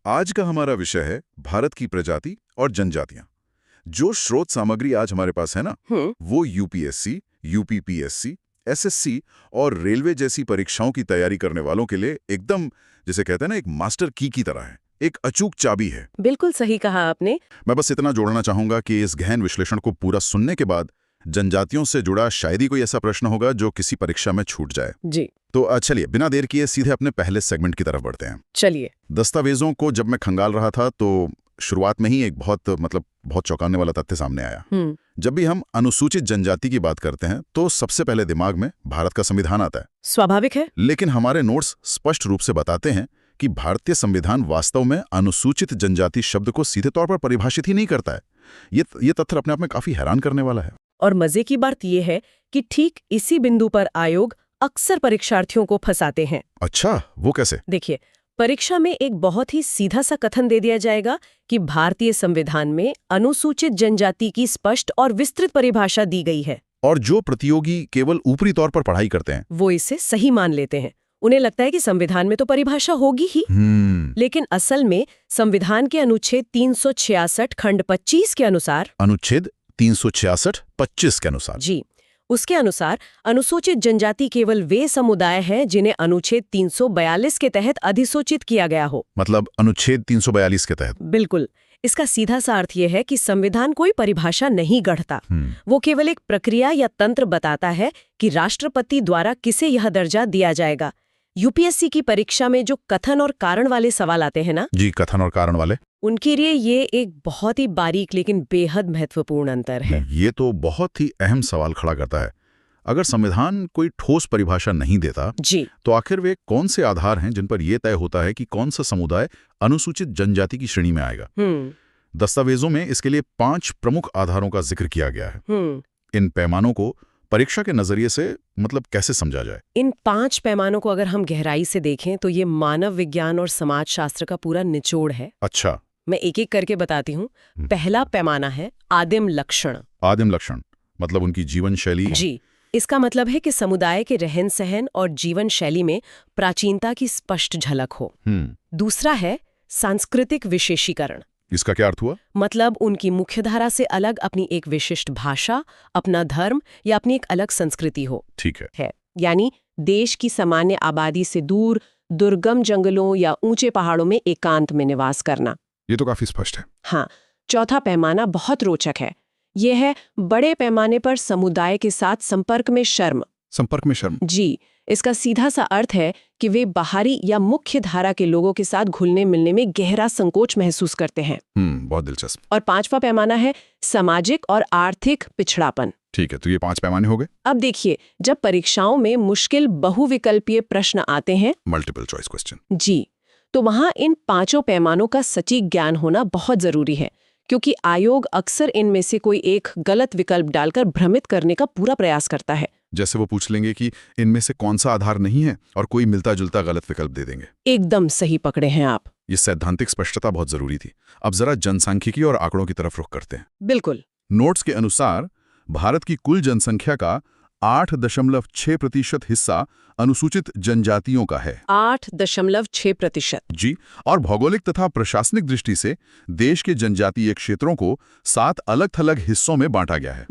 आज का हमारा विषय है भारत की प्रजाति और जनजातियां। जो स्रोत सामग्री आज हमारे पास है ना, वो यूपीएससी, यूपीपीएससी, एसएससी और रेलवे जैसी परीक्षाओं की तैयारी करने वालों के लिए एकदम, जिसे कहते हैं ना, एक मास्टर की तरह है, एक अचूक चाबी है। बिल्कुल सही कहा आपने। मैं बस इतना जोड़ना चाहूंगा कि इस गहन विश्लेषण को पूरा सुनने के बाद जनजातियों से जुड़ा शायद ही कोई ऐसा प्रश्न होगा जो किसी परीक्षा में छूट जाए। जी तो चलिए बिना देर किए सीधे अपने पहले सेगमेंट की तरफ बढ़ते हैं। चलिए। दस्तावेजों को जब मैं खंगाल रहा था तो शुरुआत में ही एक बहुत चौंकाने वाला तथ्य सामने आया। जब भी हम अनुसूचित जनजाति की बात करते हैं तो सबसे पहले दिमाग में भारत का संविधान आता है। स्वाभाविक है। लेकिन हमारे नोट्स स्पष्ट रूप से बताते हैं कि भारतीय संविधान वास्तव में अनुसूचित जनजाति शब्द को सीधे तौर पर परिभाषित ही नहीं करता है। ये तथ्य अपने आप में काफी हैरान करने वाला है। और मजे की बात यह है कि ठीक इसी बिंदु पर आयोग अक्सर परीक्षार्थियों को फंसाते हैं। अच्छा, वो कैसे? देखिए, परीक्षा में एक बहुत ही सीधा सा कथन दे दिया जाएगा कि भारतीय संविधान में अनुसूचित जनजाति की स्पष्ट और विस्तृत परिभाषा दी गई है। और जो प्रतियोगी केवल ऊपरी तौर पर पढ़ाई करते हैं वो इसे सही मान लेते हैं। उन्हें लगता है कि संविधान में तो परिभाषा होगी ही। लेकिन असल में संविधान के अनुच्छेद 366 खंड 25 के अनुसार, अनुच्छेद 366-25 के अनुसार, जी, उसके अनुसार अनुसूचित जनजाति केवल वे समुदाय हैं जिन्हें अनुच्छेद 342 के तहत अधिसूचित किया गया हो। मतलब अनुच्छेद 342 के तहत? बिल्कुल। इसका सीधा सा अर्थ यह है कि संविधान कोई परिभाषा नहीं गढ़ता। वो केवल एक प्रक्रिया या तंत्र बताता है कि राष्ट्रपति द्वारा किसे यह दर्जा दिया जाएगा। यूपीएससी की परीक्षा में जो कथन और कारण वाले सवाल आते हैं ना, जी, कथन और कारण वाले, उनके लिए ये एक बहुत ही बारीक लेकिन बेहद महत्वपूर्ण अंतर है। ये तो बहुत ही अहम सवाल खड़ा करता है। अगर संविधान कोई ठोस परिभाषा नहीं देता, जी, तो आखिर वे कौन से आधार हैं जिन पर यह तय होता है कि कौन सा समुदाय अनुसूचित जनजाति की श्रेणी में आएगा? दस्तावेजों में इसके लिए 5 प्रमुख आधारों का जिक्र किया गया है। इन पैमानों को परीक्षा के नजरिए से कैसे समझा जाए? इन 5 पैमानों को अगर हम गहराई से देखें तो ये मानव विज्ञान और समाज शास्त्र का पूरा निचोड़ है। अच्छा, मैं एक एक करके बताती हूँ। पहला पैमाना है आदिम लक्षण। आदिम लक्षण मतलब उनकी जीवन शैली? जी, इसका मतलब है कि समुदाय के रहन सहन और जीवन शैली में प्राचीनता की स्पष्ट झलक हो। दूसरा है सांस्कृतिक विशेषीकरण। इसका क्या अर्थ हुआ? मतलब उनकी मुख्यधारा से अलग अपनी एक विशिष्ट भाषा, अपना धर्म या अपनी एक अलग संस्कृति हो। ठीक है। यानी देश की सामान्य आबादी से दूर दुर्गम जंगलों या ऊंचे पहाड़ों में एकांत में निवास करना। ये तो काफी स्पष्ट है। हाँ। चौथा पैमाना बहुत रोचक है। यह है बड़े पैमाने पर समुदाय के साथ संपर्क में शर्म। संपर्क में शर्म? जी, इसका सीधा सा अर्थ है कि वे बाहरी या मुख्य धारा के लोगों के साथ घुलने मिलने में गहरा संकोच महसूस करते हैं। बहुत दिलचस्प। और 5वां पैमाना है सामाजिक और आर्थिक पिछड़ापन। ठीक है, तो ये 5 पैमाने हो गए। अब देखिए, जब परीक्षाओं में मुश्किल बहुविकल्पीय प्रश्न आते हैं, मल्टीपल चॉइस क्वेश्चन, जी, तो वहां इन 5 पैमानों का सटीक ज्ञान होना बहुत जरूरी है, क्योंकि आयोग अक्सर इनमें से कोई एक गलत विकल्प डालकर भ्रमित करने का पूरा प्रयास करता है। जैसे वो पूछ लेंगे कि इनमें से कौन सा आधार नहीं है और कोई मिलता जुलता गलत विकल्प दे देंगे। एकदम सही पकड़े हैं आप। ये सैद्धांतिक स्पष्टता बहुत जरूरी थी। अब जरा जनसांख्यिकी और आंकड़ों की तरफ रुख करते हैं। बिल्कुल। नोट्स के अनुसार भारत की कुल जनसंख्या का 8.6% हिस्सा अनुसूचित जनजातियों का है। 8.6%? जी, और भौगोलिक तथा प्रशासनिक दृष्टि से देश के जनजातीय क्षेत्रों को 7 अलग-थलग हिस्सों में बांटा गया है।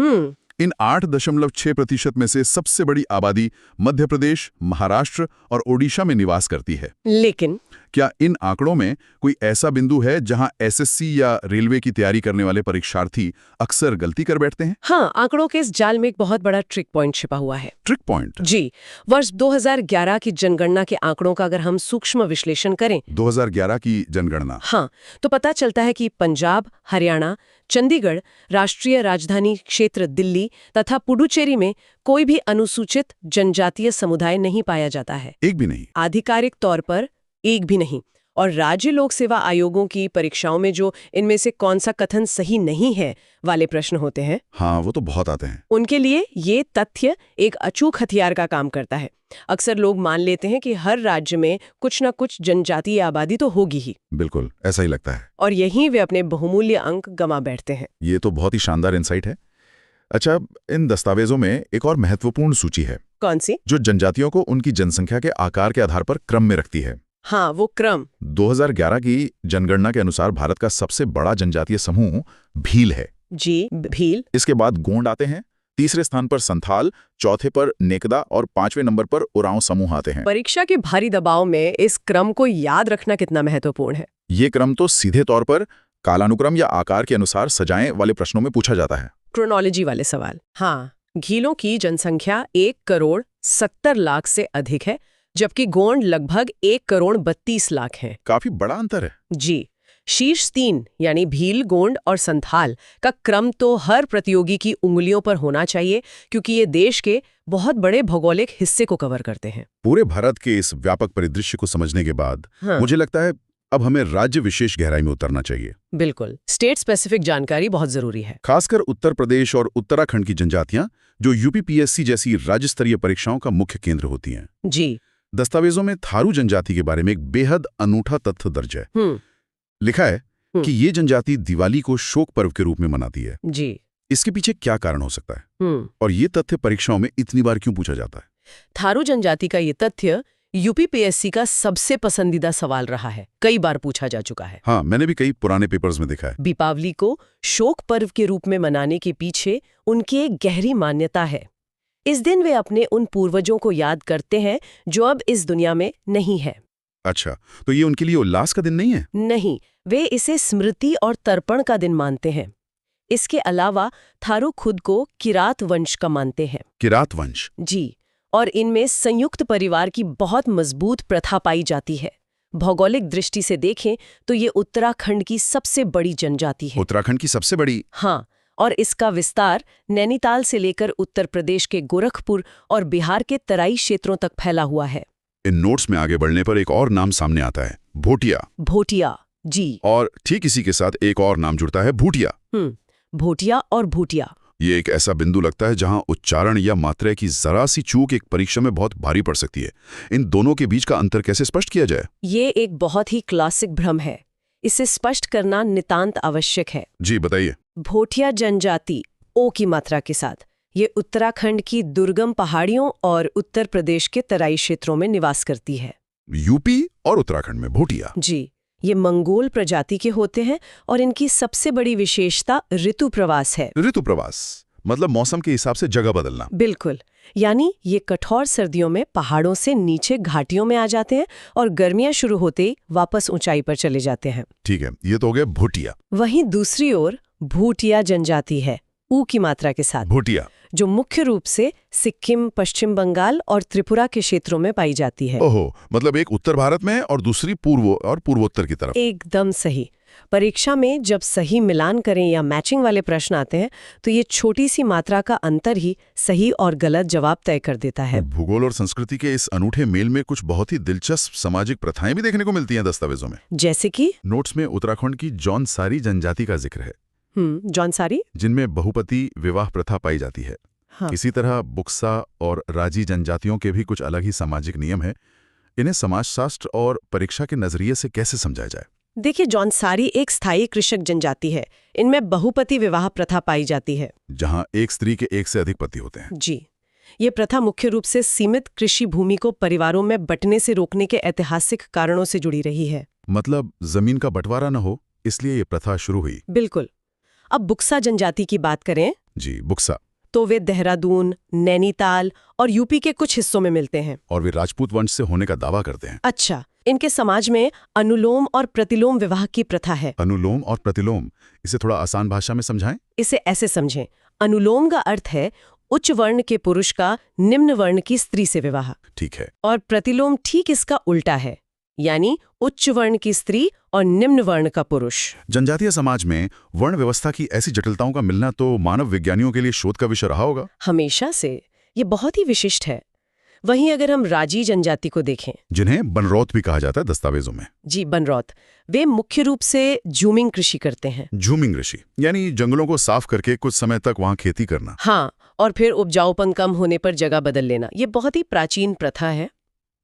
इन 8.6% में से सबसे बड़ी आबादी मध्य प्रदेश, महाराष्ट्र और ओडिशा में निवास करती है। लेकिन क्या इन आंकड़ों में कोई ऐसा बिंदु है जहां एसएससी या रेलवे की तैयारी करने वाले परीक्षार्थी अक्सर गलती कर बैठते हैं? हाँ, आंकड़ों के इस जाल में एक बहुत बड़ा ट्रिक पॉइंट छिपा हुआ है। Trick point? जी, वर्ष 2011 की जनगणना के आंकड़ों का अगर हम सूक्ष्म विश्लेषण करें, 2011 की जनगणना, हाँ, तो पता चलता है कि पंजाब, हरियाणा, चंडीगढ़, राष्ट्रीय राजधानी क्षेत्र दिल्ली तथा पुडुचेरी में कोई भी अनुसूचित जनजातीय समुदाय नहीं पाया जाता है। एक भी नहीं? आधिकारिक तौर पर एक भी नहीं। और राज्य लोक सेवा आयोगों की परीक्षाओं में जो इनमें से कौन सा कथन सही नहीं है वाले प्रश्न होते हैं, हाँ, वो तो बहुत आते हैं। उनके लिए ये तथ्य एक अचूक हथियार का काम करता है। अक्सर लोग मान लेते हैं कि हर राज्य में कुछ न कुछ जनजातीय आबादी तो होगी ही। बिल्कुल, ऐसा ही लगता है। और यहीं वे अपने बहुमूल्य अंक गंवा बैठते हैं। ये तो बहुत ही शानदार इंसाइट है। अच्छा, इन दस्तावेजों में एक और महत्वपूर्ण सूची है। कौन सी? जो जनजातियों को उनकी जनसंख्या के आकार के आधार पर क्रम में रखती है। हाँ, वो क्रम। 2011 की जनगणना के अनुसार भारत का सबसे बड़ा जनजातीय समूह भील है। जी, भील। इसके बाद गोंड आते हैं, तीसरे स्थान पर संथाल, चौथे पर नेकदा और 5वें नंबर पर उरांव समूह आते हैं। परीक्षा के भारी दबाव में इस क्रम को याद रखना कितना महत्वपूर्ण है? ये क्रम तो सीधे तौर पर कालानुक्रम या आकार के अनुसार सजाएं वाले प्रश्नों में पूछा जाता है। क्रोनोलॉजी वाले सवाल। हाँ, घीलों की जनसंख्या 1,70,00,000 से अधिक है, जबकि गोंड लगभग 1,32,00,000 है। काफी बड़ा अंतर है। जी। शीर्ष 3 यानी भील, गोंड और संथाल का क्रम तो हर प्रतियोगी की उंगलियों पर होना चाहिए, क्योंकि ये देश के बहुत बड़े भौगोलिक हिस्से को कवर करते हैं। पूरे भारत के इस व्यापक परिदृश्य को समझने के बाद मुझे लगता है अब हमें राज्य विशेष गहराई में उतरना चाहिए। बिल्कुल, स्टेट स्पेसिफिक जानकारी बहुत जरूरी है। खासकर उत्तर प्रदेश और उत्तराखंड की जनजातियां, जो यूपीपीएससी जैसी राज्य स्तरीय परीक्षाओं का मुख्य केंद्र होती हैं। जी। दस्तावेजों में थारू जनजाति के बारे में एक बेहद अनूठा तथ्य दर्ज है। लिखा है कि ये जनजाति दिवाली को शोक पर्व के रूप में मनाती है। जी। इसके पीछे क्या कारण हो सकता है और ये तथ्य परीक्षाओं में इतनी बार क्यों पूछा जाता है? थारू जनजाति का ये तथ्य यूपीपीएससी का सबसे पसंदीदा सवाल रहा है, कई बार पूछा जा चुका है। हाँ, मैंने भी कई पुराने पेपर्स में देखा है। दीपावली को शोक पर्व के रूप में मनाने के पीछे उनकी एक गहरी मान्यता है। इस दिन वे अपने उन पूर्वजों को याद करते हैं जो अब इस दुनिया में नहीं है। अच्छा, तो ये उनके लिए उल्लास का दिन नहीं है? नहीं, वे इसे स्मृति और तर्पण का दिन मानते हैं। इसके अलावा थारू खुद को किरात वंश का मानते हैं। किरात वंश? जी, और इनमें संयुक्त परिवार की बहुत मजबूत प्रथा पाई जाती है। भौगोलिक दृष्टि से देखें तो ये उत्तराखंड की सबसे बड़ी जनजाति है। उत्तराखंड की सबसे बड़ी? हाँ, और इसका विस्तार नैनीताल से लेकर उत्तर प्रदेश के गोरखपुर और बिहार के तराई क्षेत्रों तक फैला हुआ है। इन नोट्स में आगे बढ़ने पर एक और नाम सामने आता है, भोटिया। भोटिया, जी। और ठीक इसी के साथ एक और नाम जुड़ता है, भूटिया। भोटिया और भूटिया। ये एक ऐसा बिंदु लगता है जहां उच्चारण या मात्रा की जरा सी चूक एक परीक्षा में बहुत भारी पड़ सकती है। इन दोनों के बीच का अंतर कैसे स्पष्ट किया जाए? ये एक बहुत ही क्लासिक भ्रम है। इसे स्पष्ट करना नितांत आवश्यक है। जी, बताइए। भोटिया जनजाति ओ की मात्रा के साथ ये उत्तराखंड की दुर्गम पहाड़ियों और उत्तर प्रदेश के तराई क्षेत्रों में निवास करती है। यूपी और उत्तराखंड में भोटिया? जी, ये मंगोल प्रजाति के होते हैं और इनकी सबसे बड़ी विशेषता ऋतु प्रवास है। ऋतु प्रवास मतलब मौसम के हिसाब से जगह बदलना? बिल्कुल, यानी ये कठोर सर्दियों में पहाड़ों से नीचे घाटियों में आ जाते हैं और गर्मियां शुरू होते ही वापस ऊंचाई पर चले जाते हैं। ठीक है, ये तो हो गया भोटिया। वहीं दूसरी ओर भूटिया जनजाति है, ऊ की मात्रा के साथ। भूटिया जो मुख्य रूप से सिक्किम, पश्चिम बंगाल और त्रिपुरा के क्षेत्रों में पाई जाती है। ओहो, मतलब एक उत्तर भारत में और दूसरी पूर्व और पूर्वोत्तर की तरफ। एकदम सही। परीक्षा में जब सही मिलान करें या मैचिंग वाले प्रश्न आते हैं तो ये छोटी सी मात्रा का अंतर ही सही और गलत जवाब तय कर देता है। भूगोल और संस्कृति के इस अनूठे मेल में कुछ बहुत ही दिलचस्प सामाजिक प्रथाएं भी देखने को मिलती हैं दस्तावेजों में। जैसे कि नोट्स में उत्तराखंड की जौनसारी जनजाति का जिक्र है। जौनसारी, जिनमें बहुपति विवाह प्रथा पाई जाती है। हाँ। इसी तरह बुक्सा और राजी जनजातियों के भी कुछ अलग ही सामाजिक नियम हैं। इन्हें समाजशास्त्र और परीक्षा के नजरिए से कैसे समझा जाए? देखिए, जौनसारी एक स्थायी कृषक जनजाति है। इनमें बहुपति विवाह प्रथा पाई जाती है, जहां एक स्त्री के एक से अधिक पति होते हैं। जी, ये प्रथा मुख्य रूप से सीमित कृषि भूमि को परिवारों में बंटने से रोकने के ऐतिहासिक कारणों से जुड़ी रही है। मतलब जमीन का बंटवारा न हो, इसलिए ये प्रथा शुरू हुई। बिल्कुल। अब बुक्सा जनजाति की बात करें जी, बुक्सा, तो वे देहरादून, नैनीताल और यूपी के कुछ हिस्सों में मिलते हैं और वे राजपूत वंश से होने का दावा करते हैं। अच्छा, इनके समाज में अनुलोम और प्रतिलोम विवाह की प्रथा है। अनुलोम और प्रतिलोम, इसे थोड़ा आसान भाषा में समझाएं। इसे ऐसे समझें, अनुलोम का अर्थ है उच्च वर्ण के पुरुष का निम्न वर्ण की स्त्री से विवाह। ठीक है। और प्रतिलोम ठीक इसका उल्टा है, यानी उच्च वर्ण की स्त्री और निम्न वर्ण का पुरुष। जनजातीय समाज में वर्ण व्यवस्था की ऐसी जटिलताओं का मिलना तो मानव विज्ञानियों के लिए शोध का विषय रहा होगा। हमेशा से ये बहुत ही विशिष्ट है। वहीं अगर हम राजी जनजाति को देखें, जिन्हें बनरौत भी कहा जाता है दस्तावेजों में। जी, बनरौत, वे मुख्य रूप से जूमिंग कृषि करते हैं। जूमिंग कृषि यानी जंगलों को साफ करके कुछ समय तक वहां खेती करना। हाँ, और फिर उपजाऊपन कम होने पर जगह बदल लेना। ये बहुत ही प्राचीन प्रथा है।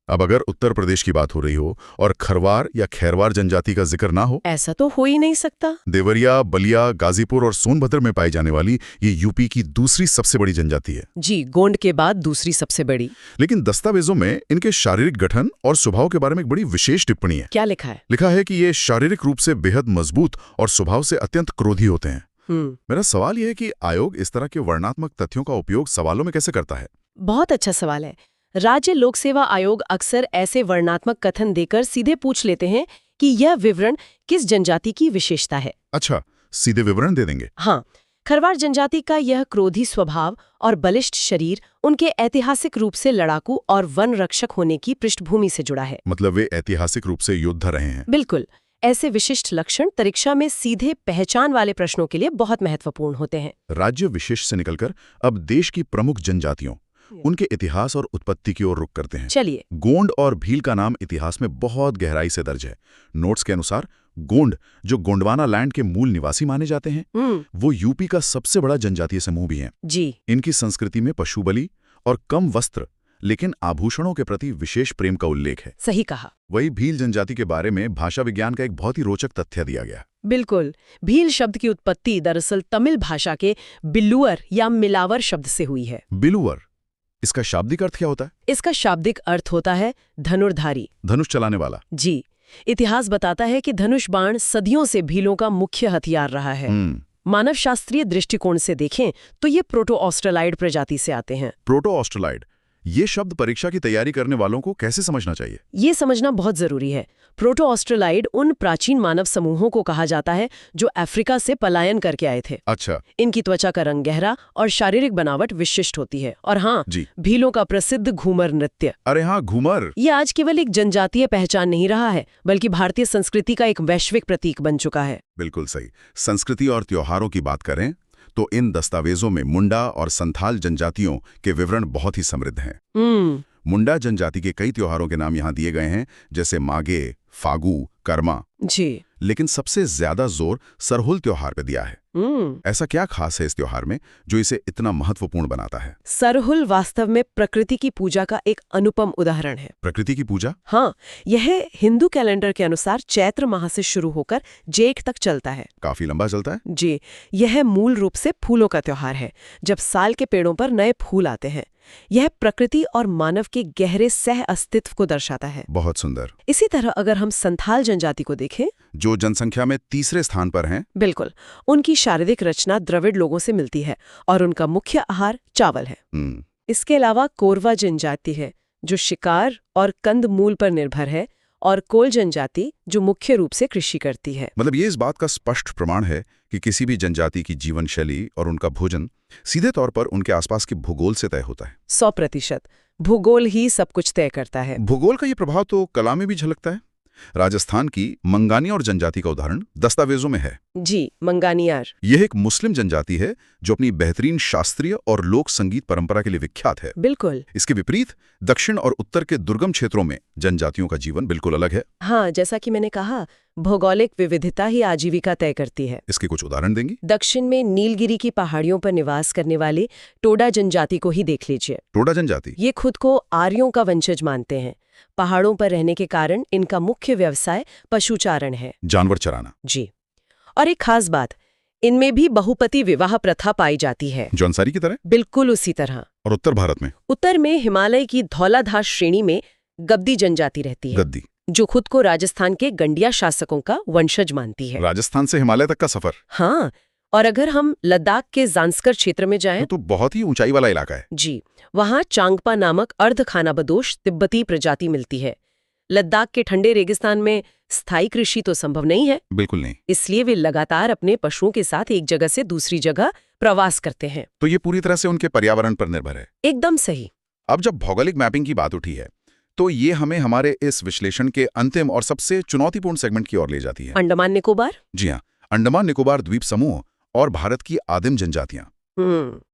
अब अगर उत्तर प्रदेश की बात हो रही हो और खरवार या खैरवार जनजाति का जिक्र ना हो, ऐसा तो हो ही नहीं सकता। देवरिया, बलिया, गाजीपुर और सोनभद्र में पाई जाने वाली ये यूपी की दूसरी सबसे बड़ी जनजाति है। जी, गोंड के बाद दूसरी सबसे बड़ी। लेकिन दस्तावेजों में इनके शारीरिक गठन और स्वभाव के बारे में एक बड़ी विशेष टिप्पणी है। क्या लिखा है? लिखा है कि ये शारीरिक रूप से बेहद मजबूत और स्वभाव से अत्यंत क्रोधी होते हैं। मेरा सवाल यह है कि आयोग इस तरह के वर्णनात्मक तथ्यों का उपयोग सवालों में कैसे करता है? बहुत अच्छा सवाल है। राज्य लोक सेवा आयोग अक्सर ऐसे वर्णनात्मक कथन देकर सीधे पूछ लेते हैं कि यह विवरण किस जनजाति की विशेषता है। अच्छा, सीधे विवरण दे देंगे? हाँ, खरवार जनजाति का यह क्रोधी स्वभाव और बलिष्ठ शरीर उनके ऐतिहासिक रूप से लड़ाकू और वन रक्षक होने की पृष्ठभूमि से जुड़ा है। मतलब वे ऐतिहासिक रूप से योद्धा रहे हैं? बिल्कुल। ऐसे विशिष्ट लक्षण परीक्षा में सीधे पहचान वाले प्रश्नों के लिए बहुत महत्वपूर्ण होते हैं। राज्य विशेष से निकलकर अब देश की प्रमुख जनजातियों, उनके इतिहास और उत्पत्ति की ओर रुख करते हैं। चलिए। गोंड और भील का नाम इतिहास में बहुत गहराई से दर्ज है। नोट्स के अनुसार गोंड, जो गोंडवाना लैंड के मूल निवासी माने जाते हैं, वो यूपी का सबसे बड़ा जनजातीय समूह भी हैं। जी। इनकी संस्कृति में पशु बलि और कम वस्त्र लेकिन आभूषणों के प्रति विशेष प्रेम का उल्लेख है। सही कहा। वही भील जनजाति के बारे में भाषा विज्ञान का एक बहुत ही रोचक तथ्य दिया गया। बिल्कुल। भील शब्द की उत्पत्ति दरअसल तमिल भाषा के बिल्लुअर या मिलावर शब्द से हुई है। बिलुअर, इसका शाब्दिक अर्थ क्या होता है? इसका शाब्दिक अर्थ होता है धनुर्धारी, धनुष चलाने वाला। जी। इतिहास बताता है कि धनुष बाण सदियों से भीलों का मुख्य हथियार रहा है। मानव शास्त्रीय दृष्टिकोण से देखें तो ये प्रोटो ऑस्ट्रेलाइड प्रजाति से आते हैं। प्रोटो ऑस्ट्रेलाइड, ये शब्द परीक्षा की तैयारी करने वालों को कैसे समझना चाहिए? ये समझना बहुत जरूरी है। प्रोटो ऑस्ट्रेलाइड उन प्राचीन मानव समूहों को कहा जाता है जो अफ्रीका से पलायन करके आए थे। अच्छा। इनकी त्वचा का रंग गहरा और शारीरिक बनावट विशिष्ट होती है। और हाँ जी, भीलों का प्रसिद्ध घूमर नृत्य। अरे हाँ, घूमर। ये आज केवल एक जनजातीय पहचान नहीं रहा है, बल्कि भारतीय संस्कृति का एक वैश्विक प्रतीक बन चुका है। बिल्कुल सही। संस्कृति और त्योहारों की बात करें तो इन दस्तावेजों में मुंडा और संथाल जनजातियों के विवरण बहुत ही समृद्ध हैं। मुंडा जनजाति के कई त्योहारों के नाम यहाँ दिए गए हैं, जैसे मागे, फागु, कर्मा। जी। लेकिन सबसे ज्यादा जोर सरहुल त्योहार पे दिया है। ऐसा क्या खास है इस त्योहार में जो इसे इतना महत्वपूर्ण बनाता है? सरहुल वास्तव में प्रकृति की पूजा का एक अनुपम उदाहरण है। प्रकृति की पूजा? हाँ, यह हिंदू कैलेंडर के अनुसार चैत्र माह से शुरू होकर जेठ तक चलता है। काफी लंबा चलता है। जी, यह मूल रूप से फूलों का त्योहार है, जब साल के पेड़ों पर नए फूल आते हैं। यह प्रकृति और मानव के गहरे सह अस्तित्व को दर्शाता है। बहुत सुंदर। इसी तरह अगर हम संथाल जनजाति को देखें, जो जनसंख्या में तीसरे स्थान पर हैं। बिल्कुल। उनकी शारीरिक रचना द्रविड़ लोगों से मिलती है और उनका मुख्य आहार चावल है। इसके अलावा कोरवा जनजाति है जो शिकार और कंद मूल पर निर्भर है, और कोल जनजाति जो मुख्य रूप से कृषि करती है। मतलब ये इस बात का स्पष्ट प्रमाण है कि किसी भी जनजाति की जीवन शैली और उनका भोजन सीधे तौर पर उनके आसपास के भूगोल से तय होता है। 100%। भूगोल ही सब कुछ तय करता है। भूगोल का ये प्रभाव तो कला में भी झलकता है। राजस्थान की मंगानी और जनजाति का उदाहरण दस्तावेजों में है। जी, मंगानियार। यह एक मुस्लिम जनजाति है जो अपनी बेहतरीन शास्त्रीय और लोक संगीत परंपरा के लिए विख्यात है। बिल्कुल। इसके विपरीत दक्षिण और उत्तर के दुर्गम क्षेत्रों में जनजातियों का जीवन बिल्कुल अलग है। हाँ, जैसा कि मैंने कहा, भौगोलिक विविधता ही आजीविका तय करती है। इसके कुछ उदाहरण देंगी? दक्षिण में नीलगिरी की पहाड़ियों पर निवास करने वाले टोडा जनजाति को ही देख लीजिए। टोडा जनजाति, ये खुद को आर्यों का वंशज मानते हैं। पहाड़ों पर रहने के कारण इनका मुख्य व्यवसाय पशुचारण है, जानवर चराना। जी। और एक खास बात, इनमें भी बहुपति विवाह प्रथा पाई जाती है। जौनसारी की तरह? बिल्कुल उसी तरह। और उत्तर भारत में? उत्तर में हिमालय की धौलाधार श्रेणी में गद्दी जनजाति रहती है। गद्दी, जो खुद को राजस्थान के गंडिया शासकों का वंशज मानती है। राजस्थान से हिमालय तक का सफर? हाँ। और अगर हम लद्दाख के जांस्कर क्षेत्र में जाएं, तो बहुत ही ऊंचाई वाला इलाका है। जी, वहाँ चांगपा नामक अर्ध खानाबदोश तिब्बती प्रजाति मिलती है। लद्दाख के ठंडे रेगिस्तान में स्थायी कृषि तो संभव नहीं है। बिल्कुल नहीं। इसलिए वे लगातार अपने पशुओं के साथ एक जगह से दूसरी जगह प्रवास करते हैं। तो ये पूरी तरह से उनके पर्यावरण पर निर्भर है। एकदम सही। अब जब भौगोलिक मैपिंग की बात उठी है तो ये हमें हमारे इस विश्लेषण के अंतिम और सबसे चुनौतीपूर्ण सेगमेंट की ओर ले जाती है। अंडमान निकोबार? जी हाँ, अंडमान निकोबार द्वीप समूह और भारत की आदिम जनजातियां।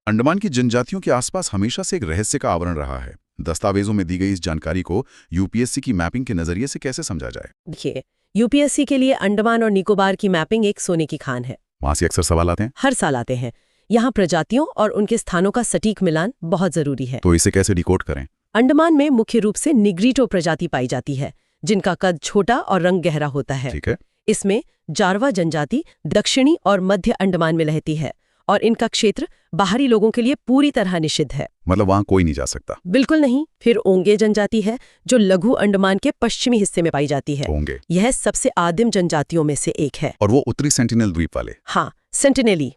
अंडमान की जनजातियों के आसपास हमेशा से एक रहस्य का आवरण रहा है। दस्तावेजों में दी गई इस जानकारी को यूपीएससी की मैपिंग के नजरिए से कैसे समझा जाए? देखिए, यूपीएससी के लिए अंडमान और निकोबार की मैपिंग एक सोने की खान है। वहां से अक्सर सवाल आते हैं। हर साल आते हैं। यहाँ प्रजातियों और उनके स्थानों का सटीक मिलान बहुत जरूरी है। तो इसे कैसे डिकोड करें? अंडमान में मुख्य रूप से निग्रीटो प्रजाति पाई जाती है, जिनका कद छोटा और रंग गहरा होता है। ठीक है। इसमें जारवा जनजाति दक्षिणी और मध्य अंडमान में रहती है और इनका क्षेत्र बाहरी लोगों के लिए पूरी तरह निषिद्ध है। मतलब वहां कोई नहीं जा सकता? बिल्कुल नहीं। फिर ओंगे जनजाति है जो लघु अंडमान के पश्चिमी हिस्से में पाई जाती है। ओंगे, यह सबसे आदिम जनजातियों में से एक है। और वो उत्तरी सेंटिनल द्वीप वाले? हाँ, सेंटिनेली।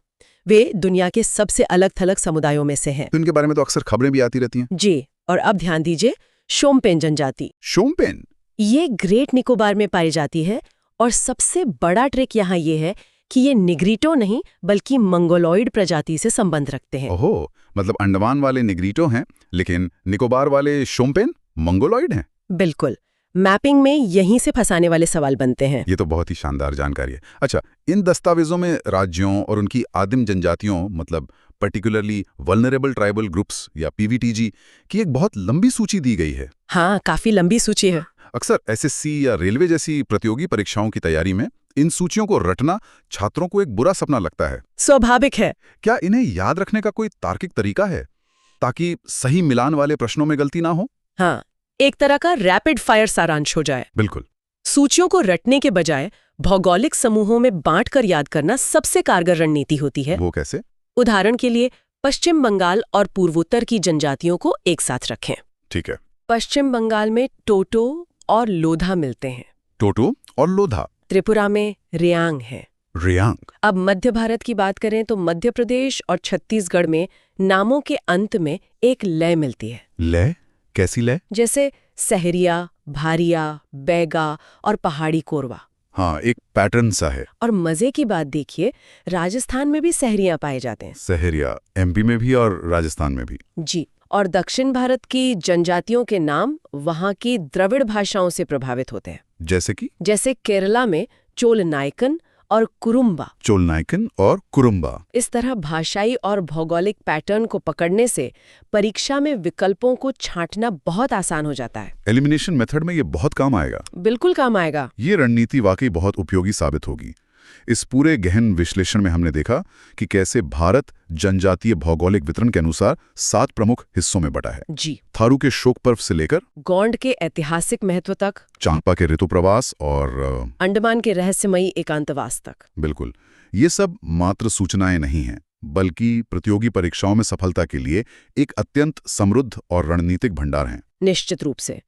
वे दुनिया के सबसे अलग थलग समुदायों में से हैं। तो इनके बारे में तो अक्सर खबरें भी आती रहती हैं। जी, और अब ध्यान दीजिए, शोम्पेन जनजाति। शोम्पेन? ये ग्रेट निकोबार में पाई जाती है और सबसे बड़ा ट्रिक यहाँ ये है कि ये निग्रीटो नहीं बल्कि मंगोलॉइड प्रजाति से संबंध रखते हैं। ओहो, मतलब अंडमान वाले निग्रीटो हैं, लेकिन निकोबार वाले शोम्पेन मंगोलॉइड हैं? बिल्कुल। मैपिंग में यहीं से फंसाने वाले सवाल बनते हैं। ये तो बहुत ही शानदार जानकारी है। अच्छा, इन दस्तावेजों में राज्यों और उनकी आदिम जनजातियों, मतलब पर्टिकुलरली वल्नरेबल ट्राइबल ग्रुप्स या पीवीटीजी की एक बहुत लंबी सूची दी गई है। हाँ, काफी लंबी सूची है। अक्सर एसएससी या रेलवे जैसी प्रतियोगी परीक्षाओं की तैयारी में इन सूचियों को रटना छात्रों को एक बुरा सपना लगता है। स्वाभाविक है। क्या इन्हें याद रखने का कोई तार्किक तरीका है ताकि सही मिलान वाले प्रश्नों में गलती ना हो? हाँ, एक तरह का रैपिड फायर सारांश हो जाए। बिल्कुल। सूचियों को रटने के बजाय भौगोलिक समूहों में बांटकर याद करना सबसे कारगर रणनीति होती है। वो कैसे? उदाहरण के लिए पश्चिम बंगाल और पूर्वोत्तर की जनजातियों को एक साथ रखें। ठीक है। पश्चिम बंगाल में टोटो और लोधा मिलते हैं। टोटो और लोधा। त्रिपुरा में रियांग है। रियांग। अब मध्य भारत की बात करें तो मध्य प्रदेश और छत्तीसगढ़ में नामों के अंत में एक लय मिलती है। लय? कैसी लय? जैसे सहरिया, भारिया, बैगा और पहाड़ी कोरवा। हाँ, एक पैटर्न सा है। और मजे की बात देखिए, राजस्थान में भी सहरिया पाए जाते हैं। सहरिया एमपी में भी और राजस्थान में भी। जी, और दक्षिण भारत की जनजातियों के नाम वहाँ की द्रविड़ भाषाओं से प्रभावित होते हैं। जैसे केरला में चोल नायकन और कुरुम्बा। चोल नायकन और कुरुम्बा। इस तरह भाषाई और भौगोलिक पैटर्न को पकड़ने से परीक्षा में विकल्पों को छांटना बहुत आसान हो जाता है। एलिमिनेशन मेथड में ये बहुत काम आएगा। बिल्कुल काम आएगा। ये रणनीति वाकई बहुत उपयोगी साबित होगी। इस पूरे गहन विश्लेषण में हमने देखा कि कैसे भारत जनजातीय भौगोलिक वितरण के अनुसार 7 प्रमुख हिस्सों में बटा है। जी। थारू के शोक पर्व से लेकर गोंड के ऐतिहासिक महत्व तक, चांपा के ऋतु प्रवास और अंडमान के रहस्यमयी एकांतवास तक। बिल्कुल। ये सब मात्र सूचनाएं नहीं हैं, बल्कि प्रतियोगी परीक्षाओं में सफलता के लिए एक अत्यंत समृद्ध और रणनीतिक भंडार हैं। निश्चित रूप से।